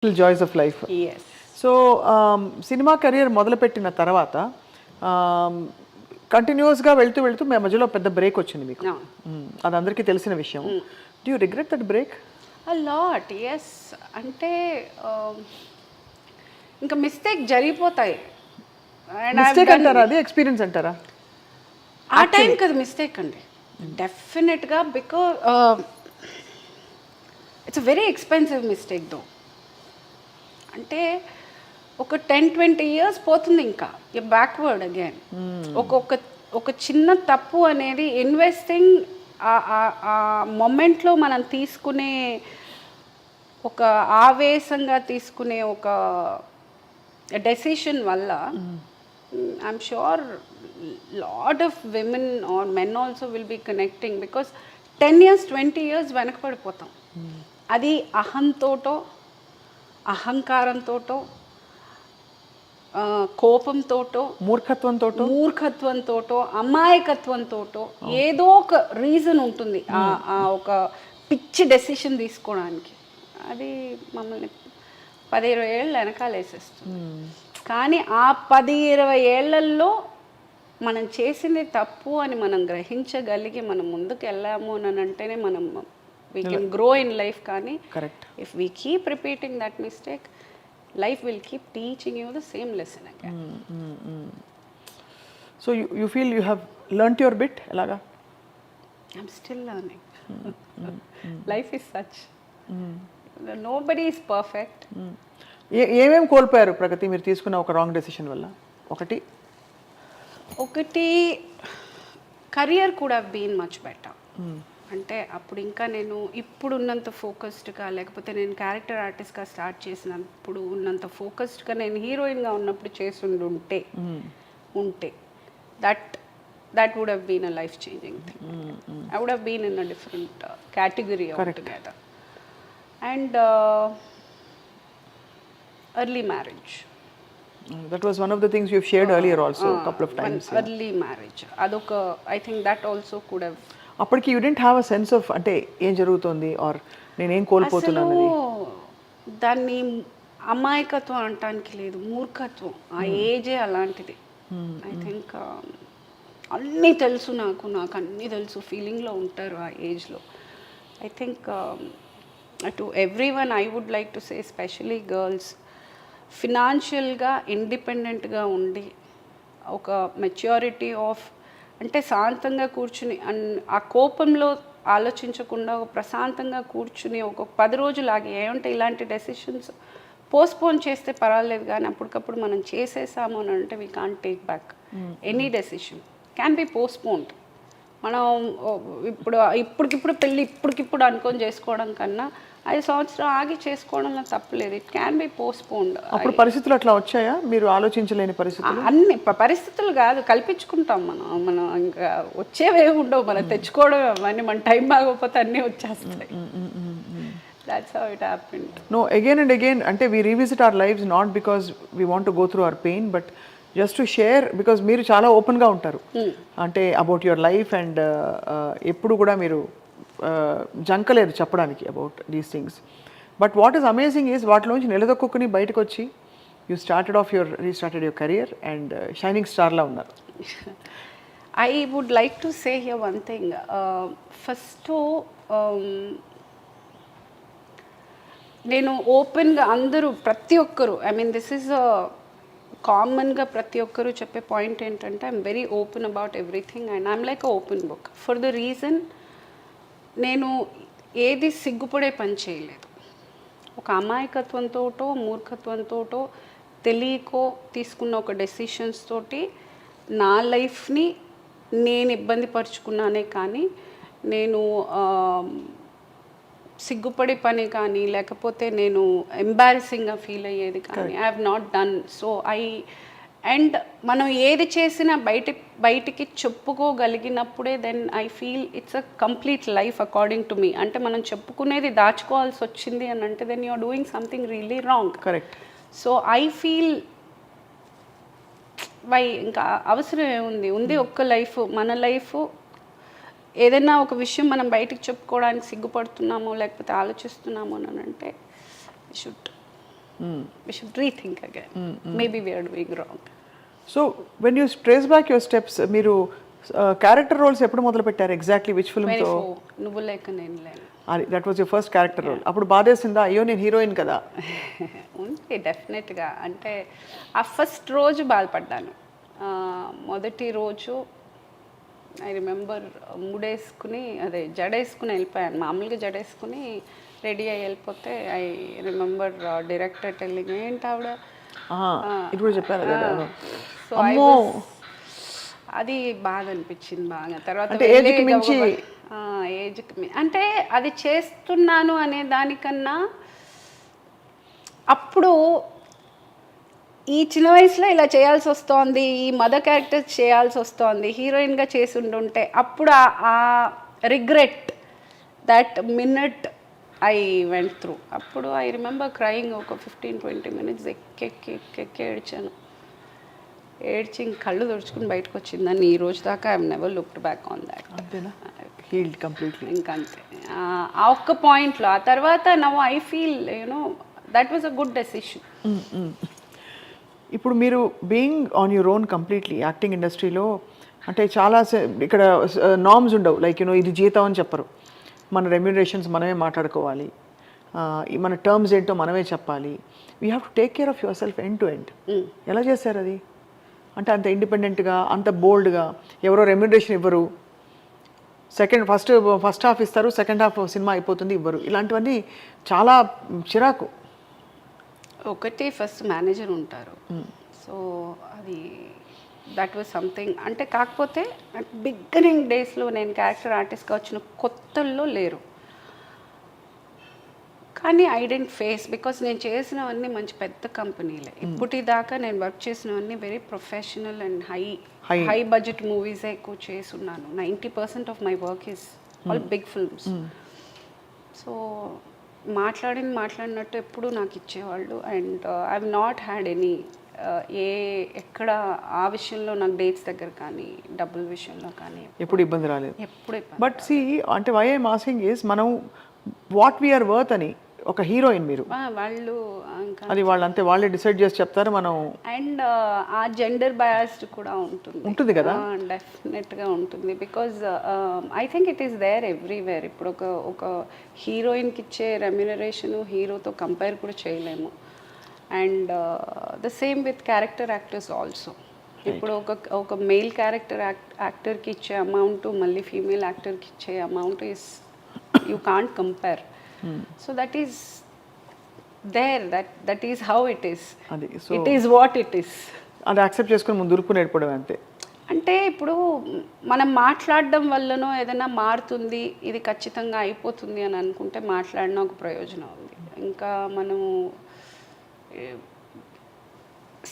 Joys of life. Yes. So cinema career మొదలుపెట్టిన తర్వాత కంటిన్యూస్గా వెళ్తూ వెళ్తూ మీ మధ్యలో పెద్ద బ్రేక్ వచ్చింది మీకు. No. అది అందరికీ తెలిసిన విషయం. Do you regret that break? A lot, yes. అంటే ఇంకా మిస్టేక్ జరిగిపోతాయి. And I've మిస్టేక్ done- అంటారా, అది ఎక్స్పీరియన్స్ అంటారా? ఆ టైం కదా మిస్టేక్ అండి డెఫినెట్గా. Because it's very expensive mistake though. అంటే ఒక 10-20 ఇయర్స్ పోతుంది ఇంకా బ్యాక్వర్డ్ అగైన్. ఒక చిన్న తప్పు అనేది ఇన్వెస్టింగ్ ఆ మొమెంట్లో మనం తీసుకునే ఒక ఆవేశంగా తీసుకునే ఒక డెసిషన్ వల్ల I'm sure lot of women or men also will be connecting. Because 10 years 20 years వెనకపడిపోతాం. అది అహంతోటో అహంకారంతోటో కోపంతోటో మూర్ఖత్వంతోటో అమాయకత్వంతోటో ఏదో ఒక రీజన్ ఉంటుంది ఆ ఒక పిచ్చి డెసిషన్ తీసుకోవడానికి. అది మమ్మల్ని 10-20 ఏళ్ళు వెనకాలేసేస్తుంది. కానీ ఆ 10-20 ఏళ్లలో మనం చేసింది తప్పు అని మనం గ్రహించగలిగి మనం ముందుకు వెళ్ళాము అని అంటేనే మనం we can grow in life. కానీ if we keep repeating that mistake, life will keep teaching you the same lesson again. So you feel you have learnt your bit elaga? I'm still learning. Life is such. Nobody is perfect. ఏమేం కోల్పోయారు ప్రగతి మీరు తీసుకున్న ఒక wrong decision వల్ల? ఒకటి career could have been much better. అంటే అప్పుడు ఇంకా నేను ఇప్పుడు ఉన్నంత ఫోకస్డ్గా, లేకపోతే నేను క్యారెక్టర్ ఆర్టిస్ట్గా స్టార్ట్ చేసినప్పుడు ఉన్నంత ఫోకస్డ్గా నేను హీరోయిన్గా ఉన్నప్పుడు చేసి ఉంటే that would have been a life changing thing. I would have been in a different category altogether. And early marriage. That was one of the things you've shared earlier also, a couple of times. Early marriage. అదొక I think that also could have. అప్పటికి you didn't have a sense of అంటే ఏం జరుగుతుంది are నేనేం కోల్పోతున్నాను అనేది. దాన్ని అమాయకత్వం అనటానికి లేదు, మూర్ఖత్వం. ఆ ఏజే అలాంటిది. ఐ థింక్ అన్నీ తెలుసు, నాకు అన్నీ తెలుసు ఫీలింగ్లో ఉంటారు ఆ ఏజ్లో. I think to everyone I would like to say, especially girls, ఫినాన్షియల్గా ఇండిపెండెంట్గా ఉండి ఒక మెచ్యూరిటీ ఆఫ్ అంటే శాంతంగా కూర్చుని ఆ కోపంలో ఆలోచించకుండా ఒక ప్రశాంతంగా కూర్చుని ఒక 10 రోజులు ఆగి ఏమంటే ఇలాంటి డెసిషన్స్ పోస్ట్పోన్ చేస్తే పర్వాలేదు, కానీ అప్పటికప్పుడు మనం చేసేసాము అని అంటే we can't take back any decision. Can be postponed. మనం ఇప్పటికిప్పుడు పెళ్ళి ఇప్పటికిప్పుడు అనుకొని చేసుకోవడం కన్నా 5 సంవత్సరాలు ఆగి చేసుకోవడంలో తప్పలేదు. It can be postponed. అప్పుడు పరిస్థితులు అట్లా వచ్చాయా, మీరు ఆలోచించలేని పరిస్థితులు? అన్ని పరిస్థితులు కాదు, కల్పించుకుంటాం మనం ఇంకా వచ్చేవేమి ఉండవు, మనం తెచ్చుకోవడం అవన్నీ. మన టైం బాగోకపోతే అన్నీ వచ్చేస్తాయి. That's how it happened. No, again and again అంటే we revisit our lives not because we want to go through our pain, but just to share, because మీరు చాలా ఓపెన్గా ఉంటారు అంటే అబౌట్ యువర్ లైఫ్. అండ్ ఎప్పుడు కూడా మీరు జంకలేదు చెప్పడానికి about these things. But what is amazing is వాటిలోంచి నిలదొక్కుని బయటకు వచ్చి you restarted your career and shining స్టార్లా ఉన్నారు. I would like to say here one thing. First, నేను ఓపెన్గా అందరూ ప్రతి ఒక్కరు, ఐ మీన్ దిస్ ఈజ్ కామన్గా ప్రతి ఒక్కరు చెప్పే పాయింట్ ఏంటంటే I'm very open about everything and I'm like a open book. For the reason, నేను ఏది సిగ్గుపడే పని చేయలేదు. ఒక అమాయకత్వంతోటో మూర్ఖత్వంతోటో తెలియకో తీసుకున్న ఒక డెసిషన్స్ తోటి నా లైఫ్ని నేను ఇబ్బంది పరుచుకున్నానే, కానీ నేను సిగ్గుపడే పని కానీ లేకపోతే నేను ఎంబారసింగ్గా ఫీల్ అయ్యేది కానీ I have not done. So and మనం ఏది చేసినా బయటికి చెప్పుకోగలిగినప్పుడే then I feel it's a complete life according to me. అంటే మనం చెప్పుకునేది దాచుకోవాల్సి వచ్చింది అని అంటే then you are doing something really wrong. Correct. So I feel ఇంకా అవసరం ఏముంది ఒక్క లైఫ్, మన లైఫ్. ఏదైనా ఒక విషయం మనం బయటకు చెప్పుకోవడానికి సిగ్గుపడుతున్నామో లేకపోతే ఆలోచిస్తున్నామో అని అంటే should We should rethink again. Maybe we are doing wrong. So when you trace back your steps, మీరు క్యారెక్టర్ రోల్స్ ఎప్పుడు మొదలు పెట్టారు ఎగ్జాక్ట్లీ విచ్ ఫిల్మ్తో? 24 నువ్వు లేక నేను లేను. That was your first character role. అప్పుడు బాధేసిందా, అయ్యో నేను హీరోయిన్ కదా? ఉంది డెఫినెట్గా. అంటే ఆ ఫస్ట్ రోజు బాధపడ్డాను. మొదటి రోజు ఐ రిమెంబర్ ముడేసుకుని అదే జడేసుకుని వెళ్ళిపోయాను. మామూలుగా జడేసుకుని రెడీ అయ్యి వెళ్ళిపోతే ఐ రిమెంబర్ డైరెక్టర్ టెల్లింగ్ ఏంటి ఆవిడ ఇప్పుడు చెప్పారు. సో అది బాధ అనిపించింది బాగా. తర్వాత ఏజ్కి అంటే అది చేస్తున్నాను అనే దానికన్నా అప్పుడు ఈ చిన్న వయసులో ఇలా చేయాల్సి వస్తోంది, ఈ మదర్ క్యారెక్టర్ చేయాల్సి వస్తోంది, హీరోయిన్గా చేసి ఉండుంటే అప్పుడు ఆ regret that minute I went through. అప్పుడు ఐ రిమెంబర్ క్రయింగ్ ఒక 15-20 minutes ఎక్కి ఏడ్చాను. ఏడ్చి కళ్ళు తుడుచుకుని బయటకు వచ్చిందని ఈ రోజు దాకా I never looked back on that. Healed completely. ఇంకంతే ఆ ఒక్క పాయింట్లో. ఆ తర్వాత now I feel you know that was a good decision. ఇప్పుడు మీరు being on your own completely acting ఇండస్ట్రీలో అంటే చాలా ఇక్కడ నార్మ్స్ ఉండవు. లైక్ యూనో ఇది జీతం అని చెప్పరు, మన రెమ్యూనరేషన్స్ మనమే మాట్లాడుకోవాలి, మన టర్మ్స్ ఏంటో మనమే చెప్పాలి. We have to take care of your self end to end. ఎలా చేస్తారు అది? అంటే అంత ఇండిపెండెంట్గా, అంత బోల్డ్గా, ఎవరో రెమ్యూనరేషన్ ఇవ్వరు, ఫస్ట్ హాఫ్ ఇస్తారు, సెకండ్ హాఫ్ సినిమా అయిపోతుంది ఇవ్వరు, ఇలాంటివన్నీ చాలా చిరాకు. ఒకటి ఫస్ట్ మేనేజర్ ఉంటారు. సో అది దట్ వాజ్ సంథింగ్. అంటే కాకపోతే బిగినింగ్ డేస్లో నేను క్యారెక్టర్ ఆర్టిస్ట్గా వచ్చిన కొత్తల్లో లేరు. కానీ ఐ డెంట్ ఫేస్ బికాస్ నేను చేసినవన్నీ మంచి పెద్ద కంపెనీలే. ఇప్పటిదాకా నేను వర్క్ చేసినవన్నీ very professional and high budget మూవీసే ఎక్కువ చేస్తున్నాను. 90% of my work is all big films. So మాట్లాడినట్టు ఎప్పుడు నాకు ఇచ్చేవాళ్ళు. And I have not had any ఎక్కడ ఆ విషయంలో నాకు డేట్స్ దగ్గర కానీ డబ్బుల విషయంలో కానీ ఎప్పుడు ఇబ్బంది రాలేదు. ఎప్పుడు. బట్ సి అంటే వై ఐఎమ్ ఆస్కింగ్ ఈస్ మనం వాట్ వీఆర్ వర్త్ అని ఒక హీరోయిన్ మీరు వాళ్ళు అది వాళ్ళంతే వాళ్ళే డిసైడ్ చేసి చెప్తారు. మనం అండ్ ఆ జెండర్ బయాస్డ్ కూడా ఉంటుంది కదా, డెఫినెట్గా ఉంటుంది. Because I think it is there everywhere. ఇప్పుడు ఒక హీరోయిన్కి ఇచ్చే రెమ్యునరేషన్ హీరోతో కంపేర్ కూడా చేయలేము. And the same with character actors also. ఇప్పుడు ఒక మెయిల్ క్యారెక్టర్ యాక్టర్కి ఇచ్చే అమౌంట్ మళ్ళీ ఫీమేల్ యాక్టర్కి ఇచ్చే amount is you can't compare. So that is there, that is how it is. It is what it is. అది accept చేసుకుని ముందు దురుపు నేర్పడం అంతే. అంటే ఇప్పుడు మనం మాట్లాడడం వల్లనో ఏదైనా మారుతుంది, ఇది ఖచ్చితంగా అయిపోతుంది అని అనుకుంటే మాట్లాడినా ఒక ప్రయోజనం ఉంది. ఇంకా మనము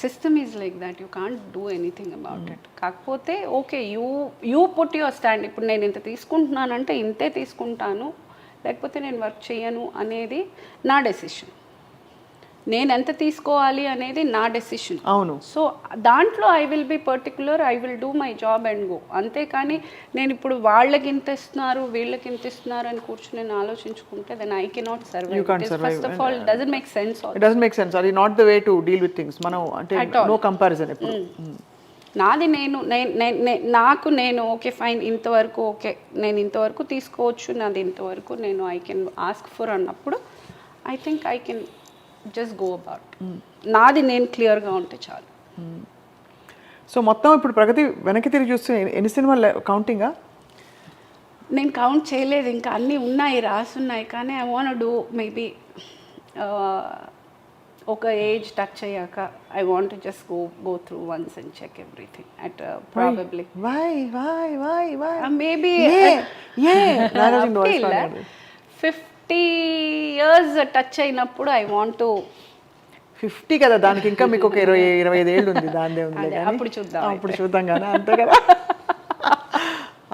system is like that, you can't do anything about it. కాకపోతే okay you put your stand. ఇప్పుడు నేను ఇంత తీసుకుంటున్నానంటే ఇంతే తీసుకుంటాను, లేకపోతే నేను వర్క్ చేయను అనేది నా డెసిషన్. నేను ఎంత తీసుకోవాలి అనేది నా డెసిషన్. అవును. సో దాంట్లో I will be particular, I will do my job and go. అంతేకాని నేను ఇప్పుడు వాళ్ళకి ఇంత ఇస్తున్నారు వీళ్ళకి ఇంత ఇస్తున్నారు అని కూర్చొని నేను ఆలోచించుకుంటే then I cannot survive. First of all doesn't make sense. It doesn't make sense. అది not the way to deal with things. మనం అంటే నో కంపారిజన్. ఇప్పుడు నాది నేను ఓకే ఫైన్ ఇంతవరకు ఓకే నేను ఇంతవరకు తీసుకోవచ్చు, నాది ఇంతవరకు నేను ఐ కెన్ ఆస్క్ ఫర్ అన్నప్పుడు I think I can just go about. నాది నేను క్లియర్గా ఉంటే చాలు. సో మొత్తం ఇప్పుడు ప్రగతి వెనక్కి తిరిగి చూస్తే ఎన్ని సినిమాలు కౌంటింగా? నేను కౌంట్ చేయలేదు, ఇంకా అన్నీ ఉన్నాయి రాసున్నాయి. కానీ ఐ వాంట్ డూ మేబీ ఒక ఏజ్ టచ్ అయ్యాక I want to just go through once and check everything at probably maybe 50 years touch అయినప్పుడు ఐ వాంట్ టు 50 కదా, దానికి ఇంకా మీకు ఒక 25 ఏళ్ళు ఉంది. దానిదే ఉంది, అప్పుడు చూద్దాం కానీ అంతే కదా.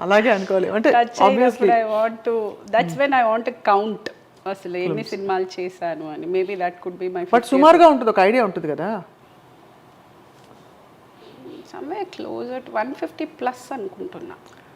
అలాగే అనుకోవాలి. అంటే obviously I want to that's when I want to count అసలు ఎన్ని సినిమాలు చేశాను అని. Maybe that could be my. But సుమారుగా ఉంటుంది, ఒక ఐడియా ఉంటుంది కదా. సమ్వేర్ క్లోజ్ అట్ 150+ అనుకుంటున్నా.